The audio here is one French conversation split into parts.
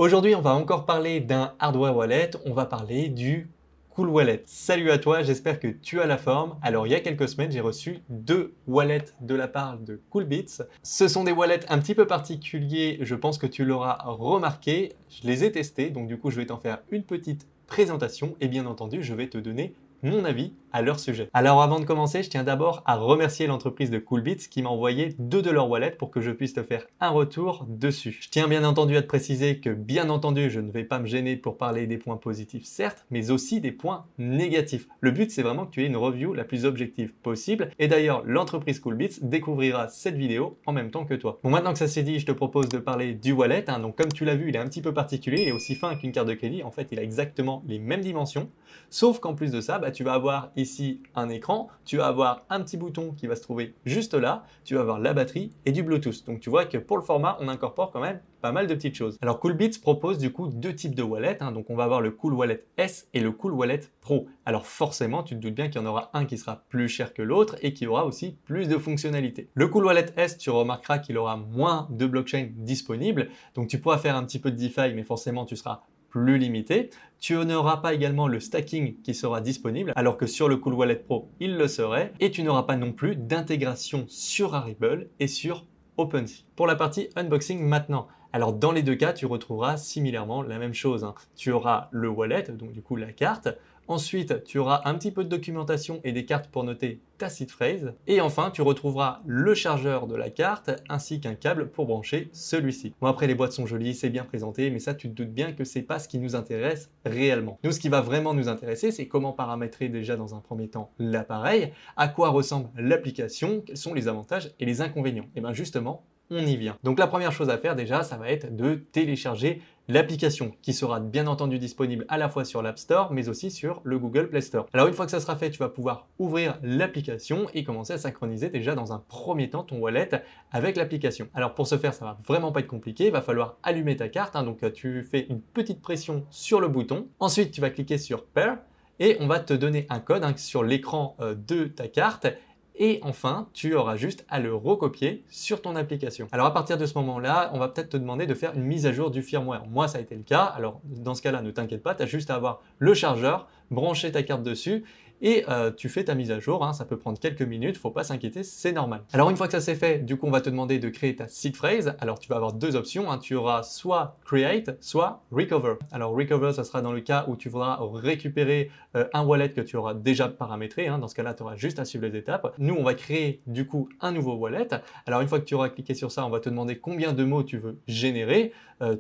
Aujourd'hui, on va encore parler d'un hardware wallet, on va parler du Cool Wallet. Salut à toi, j'espère que tu as la forme. Alors, il y a quelques semaines, j'ai reçu 2 wallets de la part de Coolbits. Ce sont des wallets un petit peu particuliers, je pense que tu l'auras remarqué. Je les ai testés, donc du coup, je vais t'en faire une petite présentation et bien entendu, je vais te donner mon avis à leur sujet. Alors avant de commencer, je tiens d'abord à remercier l'entreprise de Coolbits qui m'a envoyé 2 de leurs wallets pour que je puisse te faire un retour dessus. Je tiens bien entendu à te préciser que bien entendu, je ne vais pas me gêner pour parler des points positifs certes, mais aussi des points négatifs. Le but c'est vraiment que tu aies une review la plus objective possible et d'ailleurs l'entreprise Coolbits découvrira cette vidéo en même temps que toi. Bon, maintenant que ça c'est dit, je te propose de parler du wallet. Donc comme tu l'as vu, il est un petit peu particulier, il est aussi fin qu'une carte de crédit. En fait, il a exactement les mêmes dimensions, sauf qu'en plus de ça, tu vas avoir ici un écran, tu vas avoir un petit bouton qui va se trouver juste là, tu vas avoir la batterie et du Bluetooth. Donc tu vois que pour le format, on incorpore quand même pas mal de petites choses. Alors Coolbits propose du coup 2 types de wallets, donc on va avoir le Cool Wallet S et le Cool Wallet Pro. Alors forcément, tu te doutes bien qu'il y en aura un qui sera plus cher que l'autre et qui aura aussi plus de fonctionnalités. Le Cool Wallet S, tu remarqueras qu'il aura moins de blockchain disponible, donc tu pourras faire un petit peu de DeFi, mais forcément tu seras plus limité. Tu n'auras pas également le stacking qui sera disponible, alors que sur le Cool Wallet Pro, il le serait. Et tu n'auras pas non plus d'intégration sur Rarible et sur OpenSea. Pour la partie unboxing maintenant, alors dans les deux cas, tu retrouveras similairement la même chose. Tu auras le wallet, donc du coup la carte. Ensuite, tu auras un petit peu de documentation et des cartes pour noter ta seed phrase. Et enfin, tu retrouveras le chargeur de la carte ainsi qu'un câble pour brancher celui-ci. Bon, après, les boîtes sont jolies, c'est bien présenté, mais ça, tu te doutes bien que c'est pas ce qui nous intéresse réellement. Nous, ce qui va vraiment nous intéresser, c'est comment paramétrer déjà dans un premier temps l'appareil, à quoi ressemble l'application, quels sont les avantages et les inconvénients. Et bien justement, on y vient. Donc la première chose à faire déjà, ça va être de télécharger l'application qui sera bien entendu disponible à la fois sur l'App Store mais aussi sur le Google Play Store. Alors une fois que ça sera fait, tu vas pouvoir ouvrir l'application et commencer à synchroniser déjà dans un premier temps ton wallet avec l'application. Alors pour ce faire, ça va vraiment pas être compliqué, il va falloir allumer ta carte, donc tu fais une petite pression sur le bouton. Ensuite, tu vas cliquer sur Pair et on va te donner un code sur l'écran de ta carte. Et enfin, tu auras juste à le recopier sur ton application. Alors à partir de ce moment-là, on va peut-être te demander de faire une mise à jour du firmware. Moi, ça a été le cas. Alors dans ce cas-là, ne t'inquiète pas, tu as juste à avoir le chargeur, brancher ta carte dessus et tu fais ta mise à jour. Ça peut prendre quelques minutes, faut pas s'inquiéter, c'est normal. Alors une fois que ça c'est fait, du coup, on va te demander de créer ta seed phrase. Alors tu vas avoir deux options. Tu auras soit create, soit recover. Alors recover, ça sera dans le cas où tu voudras récupérer un wallet que tu auras déjà paramétré. Dans ce cas-là, tu auras juste à suivre les étapes. Nous, on va créer du coup un nouveau wallet. Alors une fois que tu auras cliqué sur ça, on va te demander combien de mots tu veux générer.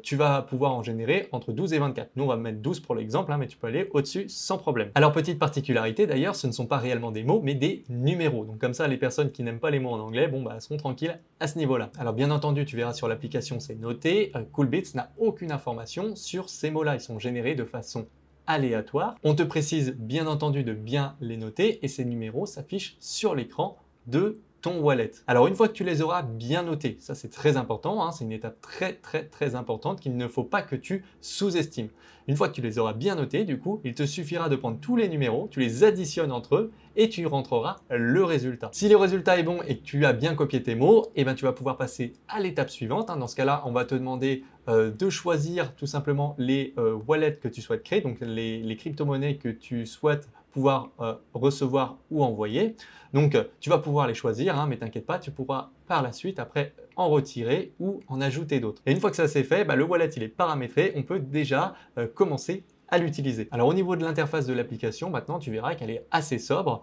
Tu vas pouvoir en générer entre 12 et 24. Nous, on va mettre 12 pour l'exemple, mais tu peux aller au-dessus sans problème. Alors petite particularité d'ailleurs, ce ne sont pas réellement des mots, mais des numéros. Donc comme ça, les personnes qui n'aiment pas les mots en anglais, seront tranquilles à ce niveau-là. Alors bien entendu, tu verras sur l'application, c'est noté. Coolbits n'a aucune information sur ces mots-là. Ils sont générés de façon aléatoire. On te précise bien entendu de bien les noter et ces numéros s'affichent sur l'écran de ton wallet. Alors une fois que tu les auras bien notés, ça c'est très important, c'est une étape très importante qu'il ne faut pas que tu sous-estimes. Une fois que tu les auras bien notés, du coup, il te suffira de prendre tous les numéros, tu les additionnes entre eux et tu rentreras le résultat. Si le résultat est bon et que tu as bien copié tes mots, tu vas pouvoir passer à l'étape suivante. Dans ce cas-là, on va te demander de choisir tout simplement les wallets que tu souhaites créer, donc les crypto-monnaies que tu souhaites pouvoir recevoir ou envoyer. Donc tu vas pouvoir les choisir, mais t'inquiète pas, tu pourras par la suite après en retirer ou en ajouter d'autres. Et une fois que ça c'est fait, le wallet il est paramétré, on peut déjà commencer à l'utiliser. Alors au niveau de l'interface de l'application, maintenant tu verras qu'elle est assez sobre.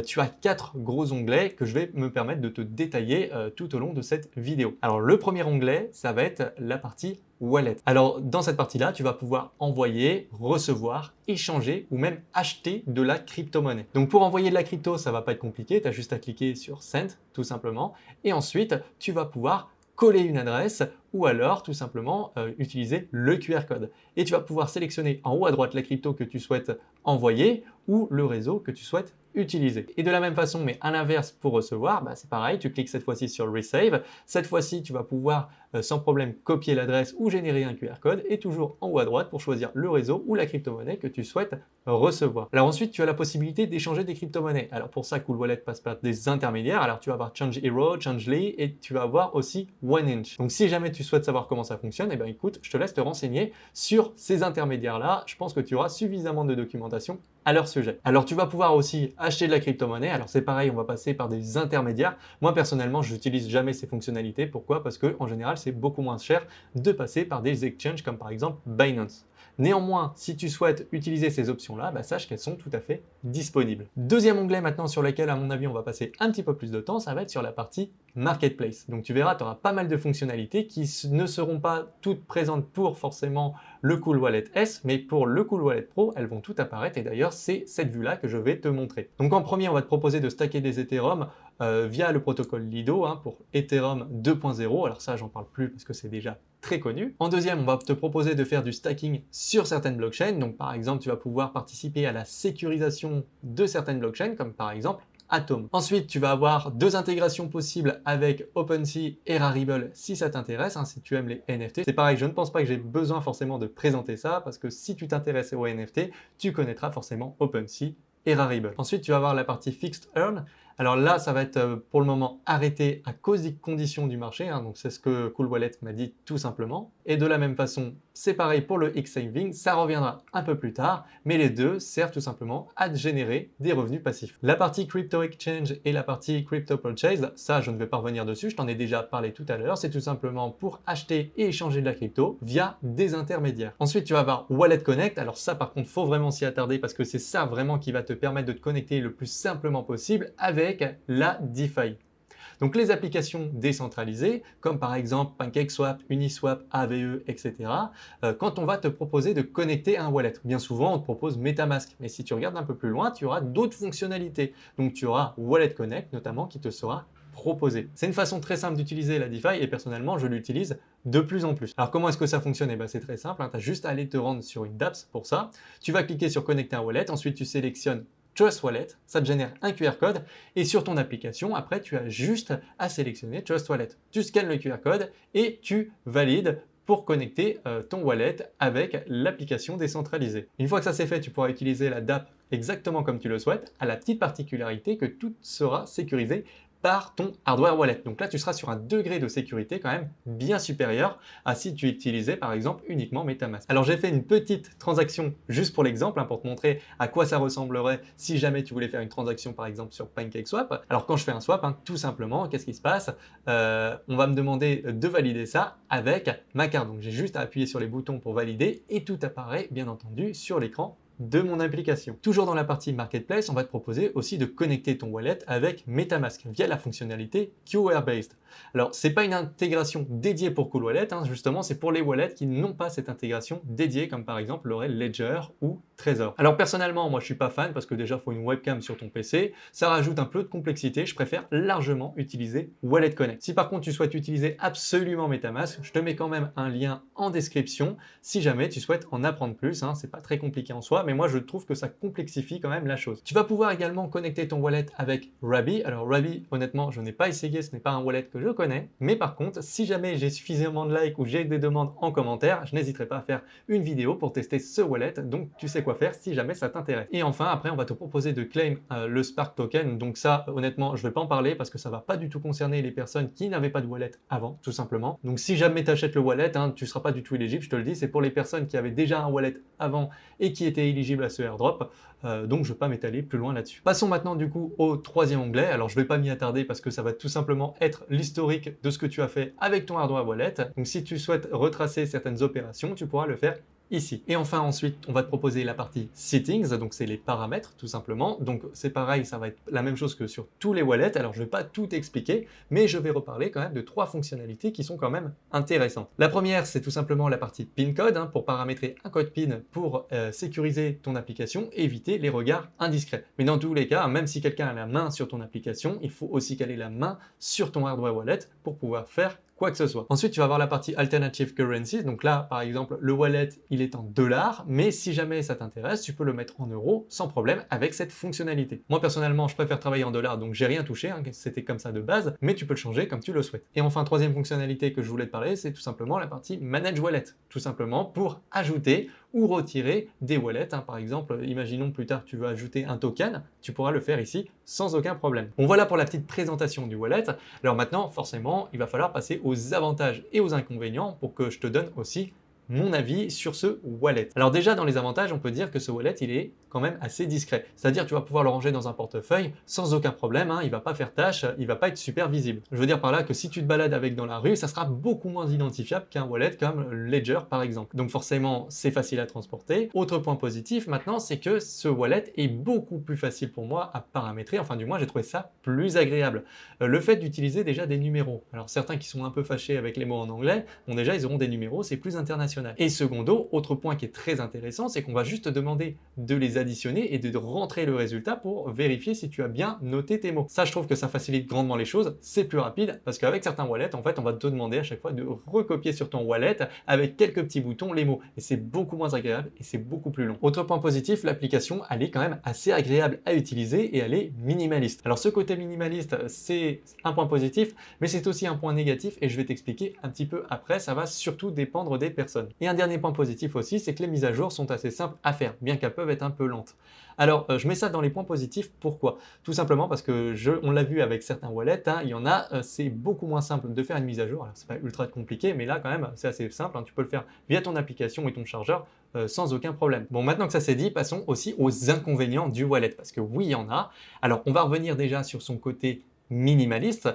Tu as 4 gros onglets que je vais me permettre de te détailler tout au long de cette vidéo. Alors le premier onglet, ça va être la partie Wallet. Alors dans cette partie-là, tu vas pouvoir envoyer, recevoir, échanger ou même acheter de la crypto-monnaie. Donc pour envoyer de la crypto, ça va pas être compliqué, tu as juste à cliquer sur Send tout simplement et ensuite tu vas pouvoir coller une adresse ou alors tout simplement utiliser le QR code. Et tu vas pouvoir sélectionner en haut à droite la crypto que tu souhaites envoyer ou le réseau que tu souhaites utiliser. Et de la même façon, mais à l'inverse pour recevoir, c'est pareil, tu cliques cette fois-ci sur Resave. Cette fois-ci, tu vas pouvoir sans problème copier l'adresse ou générer un QR code et toujours en haut à droite pour choisir le réseau ou la crypto-monnaie que tu souhaites recevoir. Alors ensuite, tu as la possibilité d'échanger des crypto-monnaies. Alors pour ça, Cool Wallet passe par des intermédiaires. Alors tu vas avoir Change Hero, Change Lee et tu vas avoir aussi OneInch. Donc si jamais tu souhaites savoir comment ça fonctionne, eh bien écoute, je te laisse te renseigner sur ces intermédiaires-là. Je pense que tu auras suffisamment de documentation à leur sujet. Alors tu vas pouvoir aussi acheter de la crypto-monnaie. Alors c'est pareil, on va passer par des intermédiaires. Moi personnellement, je n'utilise jamais ces fonctionnalités. Pourquoi? Parce que en général, c'est beaucoup moins cher de passer par des exchanges comme par exemple Binance. Néanmoins, si tu souhaites utiliser ces options-là, sache qu'elles sont tout à fait disponibles. Deuxième onglet maintenant sur lequel, à mon avis, on va passer un petit peu plus de temps, ça va être sur la partie Marketplace. Donc tu verras, tu auras pas mal de fonctionnalités qui ne seront pas toutes présentes pour forcément le Cool Wallet S, mais pour le Cool Wallet Pro, elles vont toutes apparaître et d'ailleurs, c'est cette vue-là que je vais te montrer. Donc en premier, on va te proposer de stacker des Ethereum via le protocole Lido pour Ethereum 2.0. Alors ça, j'en parle plus parce que c'est déjà très connu. En deuxième, on va te proposer de faire du stacking sur certaines blockchains. Donc par exemple, tu vas pouvoir participer à la sécurisation de certaines blockchains, comme par exemple Atom. Ensuite, tu vas avoir deux intégrations possibles avec OpenSea et Rarible si ça t'intéresse, si tu aimes les NFT. C'est pareil, je ne pense pas que j'ai besoin forcément de présenter ça parce que si tu t'intéresses aux NFT, tu connaîtras forcément OpenSea et Rarible. Ensuite, tu vas avoir la partie Fixed Earn. Alors là, ça va être pour le moment arrêté à cause des conditions du marché. Donc c'est ce que Cool Wallet m'a dit tout simplement. Et de la même façon, c'est pareil pour le X-Saving. Ça reviendra un peu plus tard. Mais les deux servent tout simplement à générer des revenus passifs. La partie Crypto Exchange et la partie Crypto Purchase, ça je ne vais pas revenir dessus. Je t'en ai déjà parlé tout à l'heure. C'est tout simplement pour acheter et échanger de la crypto via des intermédiaires. Ensuite, tu vas avoir Wallet Connect. Alors ça par contre, faut vraiment s'y attarder parce que c'est ça vraiment qui va te permettre de te connecter le plus simplement possible avec la DeFi. Donc les applications décentralisées, comme par exemple PancakeSwap, Uniswap, AVE, etc., quand on va te proposer de connecter un wallet. Bien souvent, on te propose MetaMask, mais si tu regardes un peu plus loin, tu auras d'autres fonctionnalités. Donc tu auras Wallet Connect notamment qui te sera proposé. C'est une façon très simple d'utiliser la DeFi et personnellement, je l'utilise de plus en plus. Alors comment est-ce que ça fonctionne? C'est très simple, tu as juste à aller te rendre sur une dApps pour ça. Tu vas cliquer sur connecter un wallet, ensuite tu sélectionnes Trust Wallet, ça te génère un QR code et sur ton application, après, tu as juste à sélectionner Trust Wallet. Tu scannes le QR code et tu valides pour connecter ton wallet avec l'application décentralisée. Une fois que ça c'est fait, tu pourras utiliser la dApp exactement comme tu le souhaites, à la petite particularité que tout sera sécurisé par ton hardware wallet. Donc là, tu seras sur un degré de sécurité quand même bien supérieur à si tu utilisais par exemple uniquement MetaMask. Alors j'ai fait une petite transaction juste pour l'exemple, pour te montrer à quoi ça ressemblerait si jamais tu voulais faire une transaction par exemple sur PancakeSwap. Alors quand je fais un swap, tout simplement, qu'est-ce qui se passe? On va me demander de valider ça avec ma carte. Donc j'ai juste à appuyer sur les boutons pour valider et tout apparaît bien entendu sur l'écran de mon application. Toujours dans la partie Marketplace, on va te proposer aussi de connecter ton wallet avec MetaMask via la fonctionnalité QR Based. Alors, c'est pas une intégration dédiée pour Cool Wallet, justement, c'est pour les wallets qui n'ont pas cette intégration dédiée, comme par exemple l'aurait Ledger ou Trezor. Alors personnellement, moi je suis pas fan parce que déjà il faut une webcam sur ton PC, ça rajoute un peu de complexité, je préfère largement utiliser Wallet Connect. Si par contre tu souhaites utiliser absolument MetaMask, je te mets quand même un lien en description si jamais tu souhaites en apprendre plus, c'est pas très compliqué en soi, mais moi je trouve que ça complexifie quand même la chose. Tu vas pouvoir également connecter ton wallet avec Rabby. Alors Rabby, honnêtement, je n'ai pas essayé, ce n'est pas un wallet que je connais, mais par contre, si jamais j'ai suffisamment de likes ou j'ai des demandes en commentaire, je n'hésiterai pas à faire une vidéo pour tester ce wallet, donc tu sais quoi faire si jamais ça t'intéresse. Et enfin, après, on va te proposer de claim le Spark Token, donc ça, honnêtement, je ne vais pas en parler parce que ça va pas du tout concerner les personnes qui n'avaient pas de wallet avant, tout simplement. Donc si jamais tu achètes le wallet, tu ne seras pas du tout éligible, je te le dis, c'est pour les personnes qui avaient déjà un wallet avant et qui étaient éligibles à ce airdrop, donc je ne vais pas m'étaler plus loin là-dessus. Passons maintenant du coup au troisième onglet. Alors je ne vais pas m'y attarder parce que ça va tout simplement être l'historique de ce que tu as fait avec ton hardware wallet. Donc si tu souhaites retracer certaines opérations, tu pourras le faire ici. Et enfin ensuite, on va te proposer la partie Settings, donc c'est les paramètres tout simplement. Donc c'est pareil, ça va être la même chose que sur tous les wallets. Alors je ne vais pas tout expliquer, mais je vais reparler quand même de trois fonctionnalités qui sont quand même intéressantes. La première, c'est tout simplement la partie PIN code, pour paramétrer un code PIN pour sécuriser ton application et éviter les regards indiscrets. Mais dans tous les cas, même si quelqu'un a la main sur ton application, il faut aussi qu'elle ait la main sur ton hardware wallet pour pouvoir faire quoi que ce soit. Ensuite, tu vas avoir la partie Alternative Currencies. Donc là, par exemple, le wallet, il est en dollars, mais si jamais ça t'intéresse, tu peux le mettre en euros sans problème avec cette fonctionnalité. Moi, personnellement, je préfère travailler en dollars, donc j'ai rien touché, c'était comme ça de base, mais tu peux le changer comme tu le souhaites. Et enfin, troisième fonctionnalité que je voulais te parler, c'est tout simplement la partie Manage Wallet, tout simplement pour ajouter ou retirer des wallets. Par exemple, imaginons plus tard tu veux ajouter un token, tu pourras le faire ici sans aucun problème. Bon, voilà pour la petite présentation du wallet. Alors maintenant, forcément, il va falloir passer aux avantages et aux inconvénients pour que je te donne aussi mon avis sur ce wallet. Alors déjà, dans les avantages, on peut dire que ce wallet, il est quand même assez discret. C'est-à-dire, tu vas pouvoir le ranger dans un portefeuille sans aucun problème, il va pas faire tâche, il va pas être super visible. Je veux dire par là que si tu te balades avec dans la rue, ça sera beaucoup moins identifiable qu'un wallet comme Ledger par exemple. Donc forcément, c'est facile à transporter. Autre point positif maintenant, c'est que ce wallet est beaucoup plus facile pour moi à paramétrer, enfin du moins j'ai trouvé ça plus agréable. Le fait d'utiliser déjà des numéros. Alors certains qui sont un peu fâchés avec les mots en anglais, bon déjà ils auront des numéros, c'est plus international. Et secondo, autre point qui est très intéressant, c'est qu'on va juste te demander de les additionner et de rentrer le résultat pour vérifier si tu as bien noté tes mots. Ça, je trouve que ça facilite grandement les choses, c'est plus rapide parce qu'avec certains wallets, en fait, on va te demander à chaque fois de recopier sur ton wallet avec quelques petits boutons les mots. Et c'est beaucoup moins agréable et c'est beaucoup plus long. Autre point positif, l'application, elle est quand même assez agréable à utiliser et elle est minimaliste. Alors ce côté minimaliste, c'est un point positif, mais c'est aussi un point négatif et je vais t'expliquer un petit peu après, ça va surtout dépendre des personnes. Et un dernier point positif aussi, c'est que les mises à jour sont assez simples à faire, bien qu'elles peuvent être un peu lentes. Alors, je mets ça dans les points positifs, pourquoi? Tout simplement parce que, on l'a vu avec certains wallets, il y en a, c'est beaucoup moins simple de faire une mise à jour, alors c'est pas ultra compliqué, mais là quand même, c'est assez simple, tu peux le faire via ton application et ton chargeur, sans aucun problème. Bon, maintenant que ça c'est dit, passons aussi aux inconvénients du wallet, parce que oui, il y en a. Alors, on va revenir déjà sur son côté minimaliste,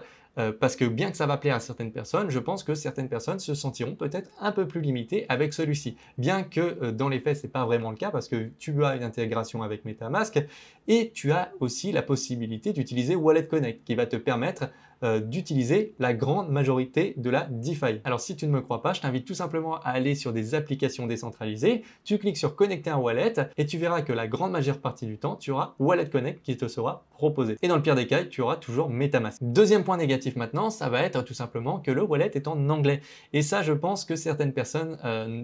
parce que bien que ça va plaire à certaines personnes, je pense que certaines personnes se sentiront peut-être un peu plus limitées avec celui-ci. Bien que dans les faits, c'est pas vraiment le cas parce que tu as une intégration avec MetaMask et tu as aussi la possibilité d'utiliser Wallet Connect qui va te permettre d'utiliser la grande majorité de la DeFi. Alors si tu ne me crois pas, je t'invite tout simplement à aller sur des applications décentralisées, tu cliques sur connecter un wallet et tu verras que la grande majeure partie du temps, tu auras Wallet Connect qui te sera proposé. Et dans le pire des cas, tu auras toujours MetaMask. Deuxième point négatif maintenant, ça va être tout simplement que le wallet est en anglais. Et ça, je pense que certaines personnes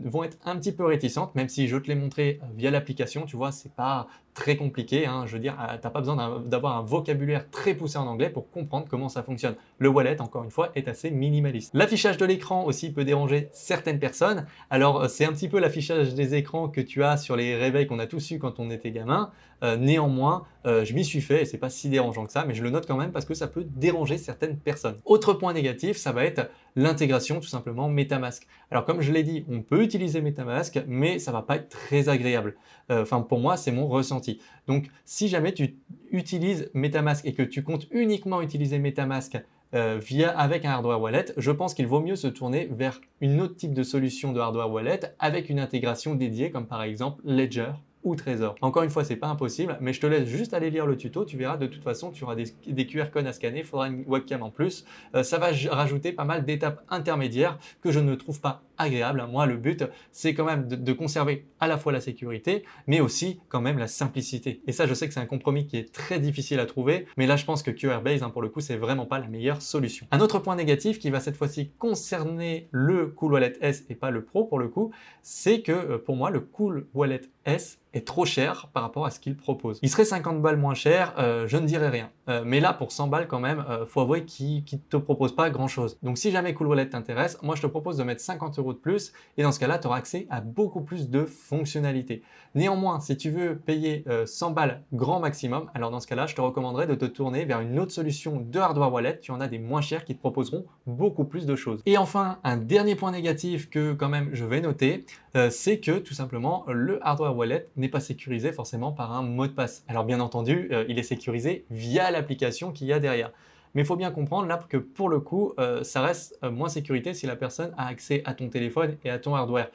vont être un petit peu réticentes, même si je te l'ai montré via l'application, tu vois, c'est pas très compliqué, je veux dire, t'as pas besoin d'avoir un vocabulaire très poussé en anglais pour comprendre comment ça fonctionne. Le wallet, encore une fois, est assez minimaliste. L'affichage de l'écran aussi peut déranger certaines personnes. Alors, c'est un petit peu l'affichage des écrans que tu as sur les réveils qu'on a tous eu quand on était gamin. Néanmoins, je m'y suis fait et c'est pas si dérangeant que ça, mais je le note quand même parce que ça peut déranger certaines personnes. Autre point négatif, ça va être l'intégration tout simplement MetaMask. Alors comme je l'ai dit, on peut utiliser MetaMask, mais ça va pas être très agréable. Enfin pour moi, c'est mon ressenti. Donc si jamais tu utilises MetaMask et que tu comptes uniquement utiliser MetaMask avec un hardware wallet, je pense qu'il vaut mieux se tourner vers une autre type de solution de hardware wallet avec une intégration dédiée comme par exemple Ledger ou Trésor. Encore une fois, c'est pas impossible, mais je te laisse juste aller lire le tuto, tu verras de toute façon, tu auras des QR codes à scanner, il faudra une webcam en plus. Ça va rajouter pas mal d'étapes intermédiaires que je ne trouve pas agréables. Moi, le but, c'est quand même de conserver à la fois la sécurité, mais aussi quand même la simplicité. Et ça, je sais que c'est un compromis qui est très difficile à trouver, mais là, je pense que QRBase, pour le coup, c'est vraiment pas la meilleure solution. Un autre point négatif qui va cette fois-ci concerner le Cool Wallet S et pas le Pro pour le coup, c'est que pour moi, le Cool Wallet S est trop cher par rapport à ce qu'il propose. Il serait 50 balles moins cher, je ne dirais rien. Mais là, pour 100 balles quand même, faut avouer qu'il ne te propose pas grand-chose. Donc si jamais Cool Wallet t'intéresse, moi je te propose de mettre 50 € de plus et dans ce cas-là, tu auras accès à beaucoup plus de fonctionnalités. Néanmoins, si tu veux payer 100 balles grand maximum, alors dans ce cas-là, je te recommanderais de te tourner vers une autre solution de hardware wallet. Tu en as des moins chers qui te proposeront beaucoup plus de choses. Et enfin, un dernier point négatif que quand même je vais noter, c'est que tout simplement le hardware wallet n'est pas sécurisé forcément par un mot de passe. Alors bien entendu, il est sécurisé via l'application qu'il y a derrière. Mais il faut bien comprendre là que pour le coup, ça reste moins sécurité si la personne a accès à ton téléphone et à ton hardware.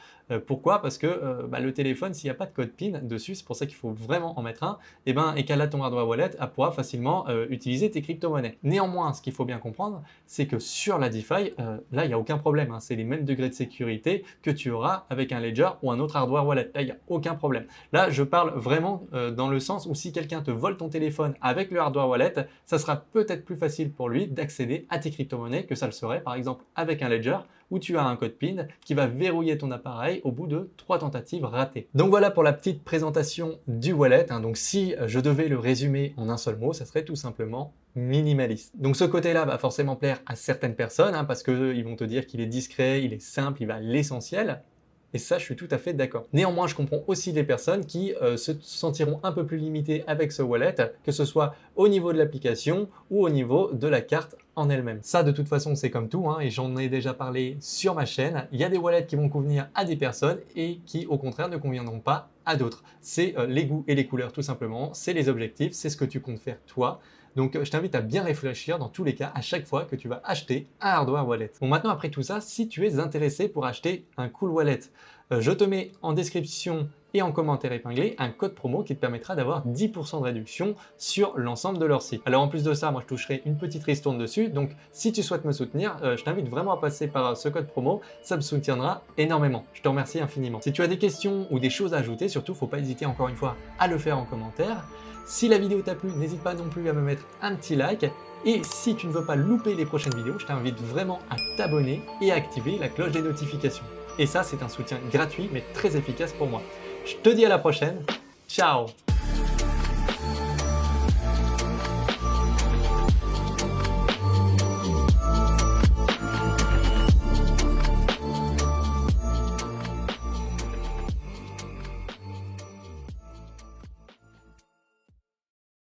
Pourquoi? Parce que le téléphone, s'il n'y a pas de code PIN dessus, c'est pour ça qu'il faut vraiment en mettre un, et qu'elle a ton hardware wallet, elle pourra facilement utiliser tes crypto-monnaies. Néanmoins, ce qu'il faut bien comprendre, c'est que sur la DeFi, là, il n'y a aucun problème. C'est les mêmes degrés de sécurité que tu auras avec un Ledger ou un autre hardware wallet. Là, il n'y a aucun problème. Là, je parle vraiment dans le sens où si quelqu'un te vole ton téléphone avec le hardware wallet, ça sera peut-être plus facile pour lui d'accéder à tes crypto-monnaies que ça le serait par exemple avec un Ledger où tu as un code PIN qui va verrouiller ton appareil au bout de 3 tentatives ratées. Donc voilà pour la petite présentation du wallet. Donc si je devais le résumer en un seul mot, ça serait tout simplement minimaliste. Donc ce côté-là va forcément plaire à certaines personnes parce qu'ils vont te dire qu'il est discret, il est simple, il va à l'essentiel. Et ça, je suis tout à fait d'accord. Néanmoins, je comprends aussi des personnes qui se sentiront un peu plus limitées avec ce wallet, que ce soit au niveau de l'application ou au niveau de la carte en elle-même. Ça, de toute façon, c'est comme tout, hein, et j'en ai déjà parlé sur ma chaîne. Il y a des wallets qui vont convenir à des personnes et qui, au contraire, ne conviendront pas à d'autres. C'est les goûts et les couleurs, tout simplement. C'est les objectifs, c'est ce que tu comptes faire toi. Donc, je t'invite à bien réfléchir dans tous les cas à chaque fois que tu vas acheter un hardware wallet. Bon, maintenant, après tout ça, si tu es intéressé pour acheter un cool wallet, je te mets en description et en commentaire épinglé un code promo qui te permettra d'avoir 10% de réduction sur l'ensemble de leur site. Alors en plus de ça, moi je toucherai une petite ristourne dessus, donc si tu souhaites me soutenir, je t'invite vraiment à passer par ce code promo, ça me soutiendra énormément. Je te remercie infiniment. Si tu as des questions ou des choses à ajouter, surtout faut pas hésiter encore une fois à le faire en commentaire. Si la vidéo t'a plu, n'hésite pas non plus à me mettre un petit like. Et si tu ne veux pas louper les prochaines vidéos, je t'invite vraiment à t'abonner et à activer la cloche des notifications. Et ça, c'est un soutien gratuit mais très efficace pour moi. Je te dis à la prochaine. Ciao!